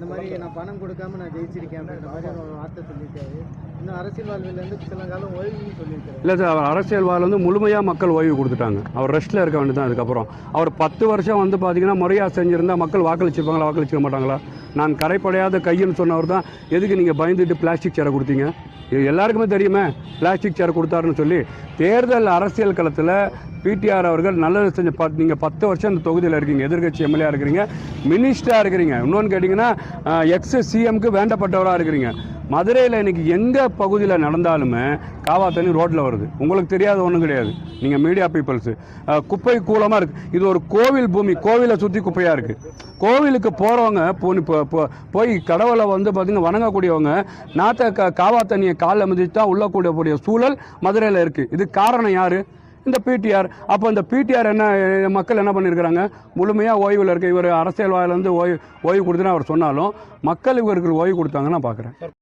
இந்த மாதிரி நான் பணம் கொடுக்காம நான் ஜெயிச்சிருக்கேன் அப்படின்ற மாதிரி ஒரு வார்த்தை சொல்லியிருக்காரு. இன்னும் அரசியல் வாழ்விலேருந்து சில காலம் ஓய்வுன்னு சொல்லியிருக்காரு. இல்லை சார், அவர் அரசியல் வாழ் வந்து முழுமையாக மக்கள் ஓய்வு கொடுத்துட்டாங்க. அவர் ரெஸ்ட்டில் இருக்க வேண்டியது தான். அதுக்கப்புறம் அவர் 10 வருஷம் வந்து பார்த்தீங்கன்னா முறையாக செஞ்சுருந்தால் மக்கள் வாக்களிச்சிருப்பாங்களா, வாக்களிச்சிக்க மாட்டாங்களா? நான் கரைப்படையாத கைன்னு சொன்னவர் தான் எதுக்கு நீங்கள் பயந்துட்டு பிளாஸ்டிக் சேரை கொடுத்தீங்க? இது எல்லாருக்குமே தெரியுமே பிளாஸ்டிக் சேர் கொடுத்தாருன்னு சொல்லி. தேர்தல் அரசியல் களத்தில் பிடிஆர் அவர்கள் நல்லது செஞ்ச நீங்கள் 10 வருஷம் இந்த தொகுதியில் இருக்கீங்க, எதிர்கட்சி எம்எல்ஏ இருக்கிறீங்க, மினிஸ்டராக இருக்கிறீங்க. இன்னொன்று கேட்டிங்கன்னா எக்ஸ் சிஎம்க்கு வேண்டப்பட்டவராக இருக்கிறீங்க. மதுரையில் இன்றைக்கி எங்கே பகுதியில் நடந்தாலுமே காவா தண்ணி ரோட்டில் வருது. உங்களுக்கு தெரியாத ஒன்றும் கிடையாது. நீங்கள் மீடியா பீப்புள்ஸு குப்பை கூலமாக இருக்குது. இது ஒரு கோவில் பூமி, கோவிலை சுற்றி குப்பையாக இருக்குது. கோவிலுக்கு போகிறவங்க போய் கடவுளை வந்து பார்த்திங்கன்னா வணங்கக்கூடியவங்க காவா தண்ணியை காலில் மிதித்து தான் உள்ளக்கூடிய சூழல் மதுரையில் இருக்குது. இது காரணம் யார்? இந்த பிடிஆர். அப்போ இந்த பிடிஆர் என்ன மக்கள் என்ன பண்ணியிருக்கிறாங்க? முழுமையாக ஓய்வில் இருக்க இவர் அரசியல் வாயிலேருந்து ஓய்வு கொடுத்துன்னு அவர் சொன்னாலும் மக்கள் இவருக்கு ஓய்வு கொடுத்தாங்கன்னு நான் பார்க்குறேன்.